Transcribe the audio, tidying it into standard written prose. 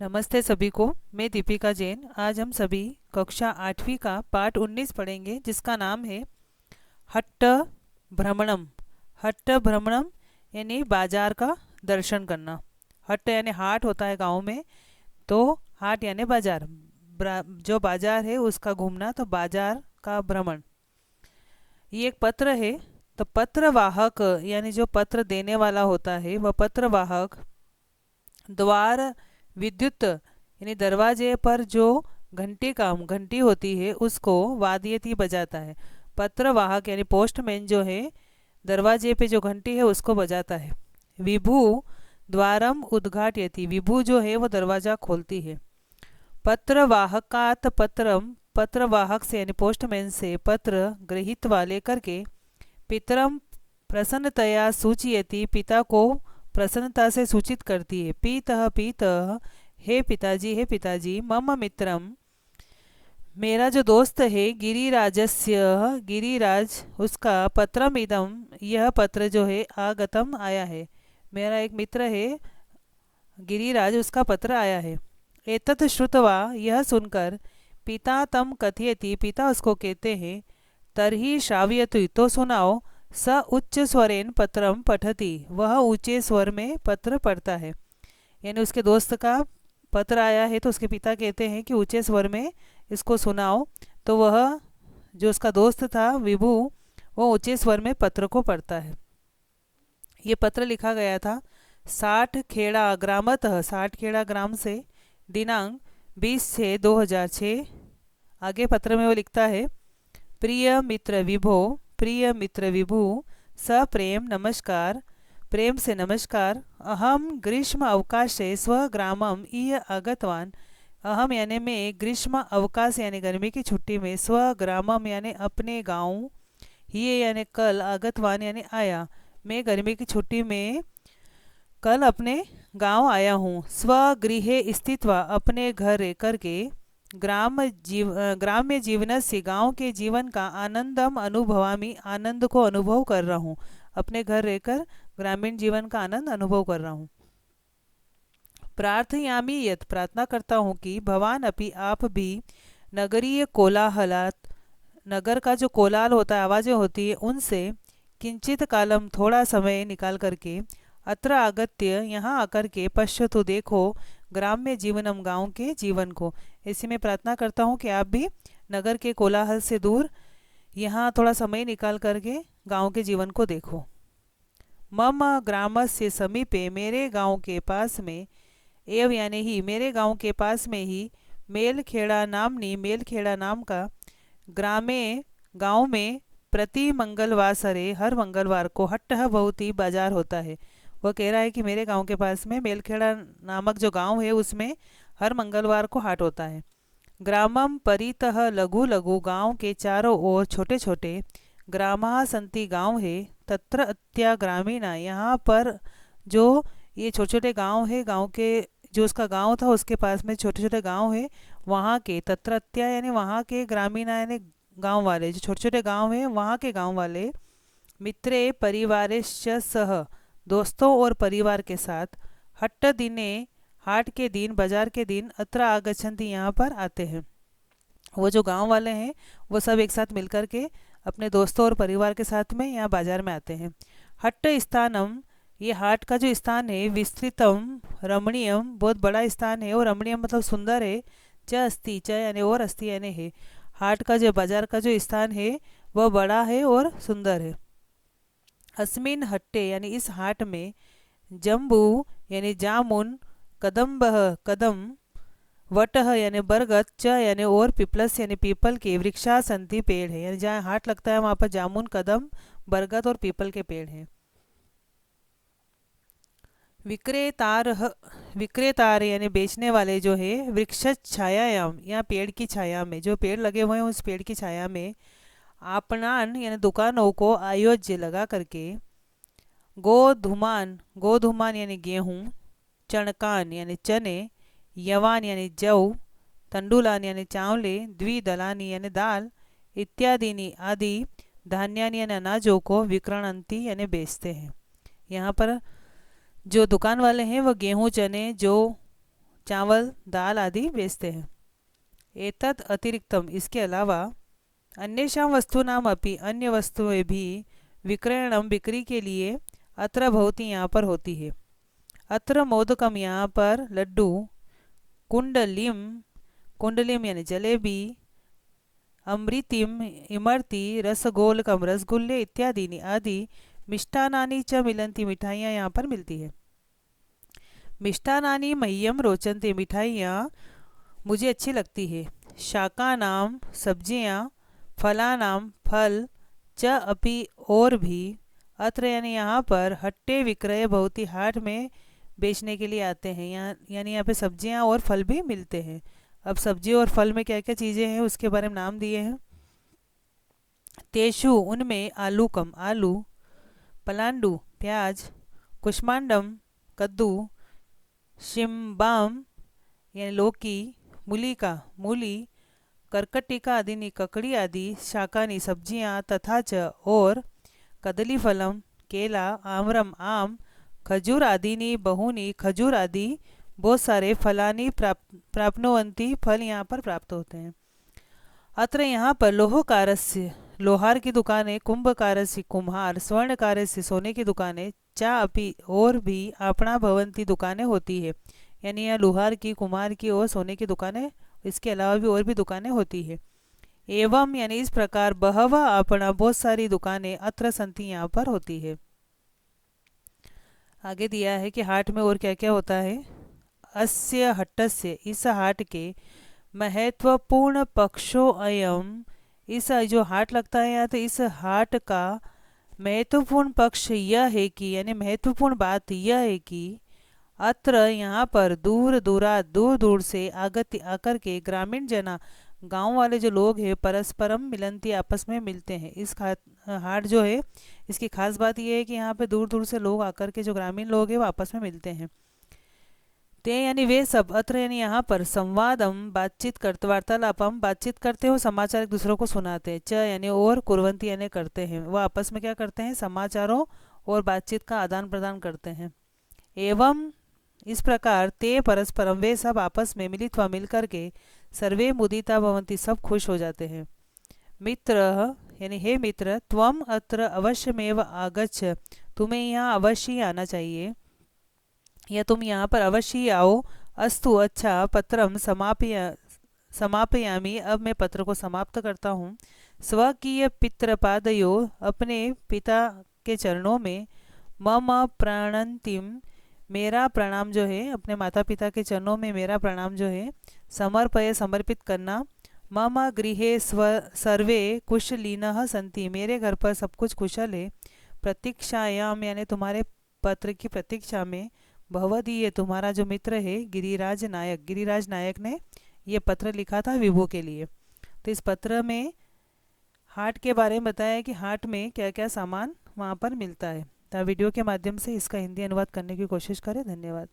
नमस्ते सभी को। मैं दीपिका जैन। आज हम सभी कक्षा 8वीं का पाठ 19 पढ़ेंगे, जिसका नाम है हट्ट भ्रमणम। हट्ट भ्रमणम यानी बाजार का दर्शन करना। हट्ट यानी हाट होता है गांव में, तो हाट यानी बाजार। जो बाजार है उसका घूमना, तो बाजार का भ्रमण। ये एक पत्र है, तो पत्र वाहक यानी जो पत्र देने वाला होता है वह पत्र वाहक द्वार विद्युत यानी दरवाजे पर जो घंटी होती है उसको वाद्यती बजाता है। पत्र वाहक यानी पोस्टमैन जो है, दरवाजे पे जो घंटी है उसको बजाता है। विभु द्वारम उद्घाटयति, विभु जो है वो दरवाज़ा खोलती है। पत्र वाहकात पत्रम, पत्र वाहक से यानी पोस्टमैन से पत्र गृहीत्वा लेकर के पितरम प्रसन्नतया सूचयति, पिता को प्रसन्नता से सूचित करती है। पीतः पीतः, हे पिताजी, मम मित्रम, मेरा जो दोस्त है, गिरिराजस्य, गिरिराज उसका, पत्रम इदम, यह पत्र जो है, आगतम आया है। मेरा एक मित्र है गिरिराज, उसका पत्र आया है। एतत् श्रुत्वा, यह सुनकर, पिता तम कथयति, पिता उसको कहते हैं, तरही श्राव्यतु, तो सुनाओ। स उच्च स्वरेन पत्रम पठति, वह ऊंचे स्वर में पत्र पढ़ता है। यानी उसके दोस्त का पत्र आया है, तो उसके पिता कहते हैं कि ऊंचे स्वर में इसको सुनाओ। तो वह जो उसका दोस्त था विभु, वो ऊंचे स्वर में पत्र को पढ़ता है। ये पत्र लिखा गया था 60 खेड़ा ग्रामतः, 60 खेड़ा ग्राम से, दिनांक 20/6/2006। आगे पत्र में वो लिखता है, प्रिय मित्र विभो, प्रिय मित्र विभु, सप्रेम नमस्कार, प्रेम से नमस्कार। अहम ग्रीष्म अवकाशे स्वग्रामम इह आगतवान, अहम यानी मैं, ग्रीष्म अवकाश यानी गर्मी की छुट्टी में, स्वग्रामम यानी अपने गाँव, ये यानी कल, आगतवान यानी आया, मैं गर्मी की छुट्टी में कल अपने गांव आया हूँ। स्वगृहे स्थित्वा, अपने घर रह करके, ग्राम्य जीवन से, गांव के जीवन का, आनंदम अनुभवामी, आनंद को अनुभव कर रहा हूँ। अपने घर रहकर ग्रामीण जीवन का आनंद अनुभव कर रहा हूँ। प्रार्थयामी यत, प्रार्थना करता हूँ कि, भवान अपि, आप भी, नगरीय कोलाहलात, नगर का जो कोलाहल होता है, आवाज़ें होती है, उनसे, किंचित कालम, थोड़ा समय निकाल करके, अत्र आगत्य, यहाँ आकर के, पश्यतु देखो, ग्राम्य जीवनम, गांव के जीवन को। ऐसे में प्रार्थना करता हूँ कि आप भी नगर के कोलाहल से दूर यहाँ थोड़ा समय निकाल करके गांव के जीवन को देखो। मम ग्राम से समीपे, मेरे गांव के पास में, एव यानी ही, मेरे गांव के पास में ही, मेलखेड़ा नामनी, मेलखेड़ा नाम का, ग्रामे गांव में, प्रति मंगलवासरे, हर मंगलवार को, हट्टह बहुत ही बाजार होता है। वह कह रहा है कि मेरे गांव के पास में मेलखेड़ा नामक जो गांव है उसमें हर मंगलवार को हाट होता है। ग्रामम परितः लघु लघु, गांव के चारों ओर छोटे छोटे, ग्रामा संति, गांव है, तत्र अत्या ग्रामीणा, यहाँ पर जो ये छोटे छोटे गांव है, गांव के जो उसका गांव था उसके पास में छोटे छोटे गांव है, वहाँ के, तत्र अत्या यानी वहाँ के, ग्रामीणा यानी गांव वाले, जो छोटे छोटे गांव हैं वहाँ के गांव वाले, मित्रे परिवारेश्च सह, दोस्तों और परिवार के साथ, हट्ट दिने, हाट के दिन, बाजार के दिन, अत्र आगच्छन्ति, यहाँ पर आते हैं। वो जो गांव वाले हैं वो सब एक साथ मिलकर के अपने दोस्तों और परिवार के साथ में यहाँ बाजार में आते हैं। हट्ट स्थानम, ये हाट का जो स्थान है, विस्तृतम रमणीयम, बहुत बड़ा स्थान है, और रमणीयम मतलब सुंदर है। च अस्ति, च यानी और, अस्ति यानी है। हाट का जो, बाजार का जो स्थान है वह बड़ा है और सुंदर है। अस्मिन हट्टे यानी इस हाट में, जम्बू यानी जामुन, कदम्बह कदम, वटह यानी बरगद, च यानी और, पिपलस यानी पीपल के, वृक्षा संति पेड़ है। यानी जहाँ हाट लगता है वहाँ पर जामुन, कदम, बरगद और पीपल के पेड़ हैं। विक्रेतार, विक्रेतार यानी बेचने वाले जो है, वृक्ष छायायाम, यहाँ पेड़ की छाया में, जो पेड़ लगे हुए हैं उस पेड़ की छाया में, आपनान यानी दुकानों को, आयोज्य लगा करके, गोधुमान, गोधुमान यानी गेहूँ, चणकान यानी चने, यवान यानी जव, तंडुलान यानी चावले, द्विदलानी यानी दाल, इत्यादि आदि, धान्यानि यानी अनाजों को, विक्रणंती यानी बेचते हैं। यहाँ पर जो दुकान वाले हैं वो गेहूँ, चने, जो, चावल दाल आदि बेचते हैं। एतत् अतिरिक्तम, इसके अलावा अन्येषां वस्तूनाम अपि, अन्य वस्तुएं भी विक्रयणम, बिक्री के लिए अत्र भवति, यहाँ पर होती है। अत्र मोदकम, यहाँ पर लड्डू, कुंडलिम, कुंडलिम यानी जलेबी, अमृतिम इमरती, रसगोलकम रसगुल्ले, इत्यादि आदि मिष्टानानि च मिलन्ति, मिठाइयाँ यहाँ पर मिलती है। मिष्टानानि मह्यम रोचन्ते, मिठाइयाँ मुझे अच्छी लगती है। शाकानाम, सब्जियाँ, फलानाम, फल, च अपि, और भी, अत्र यानी यहाँ पर, हट्टे विक्रय भवति, हाट में बेचने के लिए आते हैं। यहाँ यानी यहाँ पे सब्जियाँ और फल भी मिलते हैं। अब सब्जी और फल में क्या क्या चीज़ें हैं उसके बारे में नाम दिए हैं। तेषु, उनमें, आलूकम, आलू, पलांडु, प्याज, कुष्मांडम, कद्दू, शिम्बाम यानी लौकी, मूलिका, मूली, कर्कटिका आदि, ककड़ी आदि, शाकानी, सब्जियां, तथा च, और, कदली फलम, केला, आम्रम, आम, खजूर आदि, बहुनी, खजूर आदि बहुत सारे, फलानी प्राप्नुवन्ति, फल यहाँ पर प्राप्त होते हैं। अत्र यहाँ पर लोहकारस्य, लोहार की दुकानें, कुंभकारस्य, कुम्हार, स्वर्णकारस्य, सोने की दुकानें, चा अपि, और भी, आपणा भवंती, दुकानें होती है। यानी यहाँ लोहार की, कुम्हार की और सोने की दुकानें, इसके अलावा भी और भी दुकानें होती है। एवं यानी इस प्रकार, बहवः आपणा, बहुत सारी दुकानें, अत्र संति, यहाँ पर होती है। आगे दिया है कि हाट में और क्या क्या होता है। अस्य हट्टस्य, इस हाट के, महत्वपूर्ण पक्षो अयम, इस जो हाट लगता है यहाँ, तो इस हाट का महत्वपूर्ण पक्ष यह है कि, यानी महत्वपूर्ण बात यह है कि, अत्र यहाँ पर, दूर दूरात, दूर दूर से, आगत आकर के, ग्रामीण जना, गांव वाले जो लोग हैं, परस्परम मिलन्ति, आपस में मिलते हैं। इस हाट जो है इसकी खास बात यह है कि यहाँ पे दूर दूर से लोग आकर के, जो ग्रामीण लोग हैं वो आपस में मिलते हैं। ते यानी वे सब, अत्र यानी यहाँ पर, संवादम, बातचीत करते, वार्तालापम, बातचीत करते हो, समाचार एक दूसरों को सुनाते हैं। च यानी और, कुर्वंती यानी करते हैं, वह आपस में क्या करते हैं, समाचारों और बातचीत का आदान प्रदान करते हैं। एवं इस प्रकार, ते परस्परम, वे सब आपस में, मिलित्वा मिल करके, सर्वे मुदिता भवन्ति, सब खुश हो जाते हैं। मित्र यानी हे मित्र, त्वम अत्र अवश्यमेव आगच्छ, तुम्हें यहाँ अवश्य आना चाहिए, या तुम यहाँ पर अवश्य आओ। अस्तु, अच्छा, पत्रम समापयामी, अब मैं पत्र को समाप्त करता हूँ। स्वकीय पितृपादयो, अपने पिता के चरणों में, मम प्रणंतिम, मेरा प्रणाम जो है, अपने माता पिता के चरणों में मेरा प्रणाम जो है, समर्पय, समर्पित करना। मम गृहे सर्वे कुशलिनः सन्ति, मेरे घर पर सब कुछ कुशल है। प्रतीक्षायाम यानी तुम्हारे पत्र की प्रतीक्षा में, भवदीय तुम्हारा जो मित्र है, गिरिराज नायक, गिरिराज नायक ने ये पत्र लिखा था विभू के लिए। तो इस पत्र में हाट के बारे में बताया कि हाट में क्या क्या सामान वहाँ पर मिलता है। तो वीडियो के माध्यम से इसका हिंदी अनुवाद करने की कोशिश करें। धन्यवाद।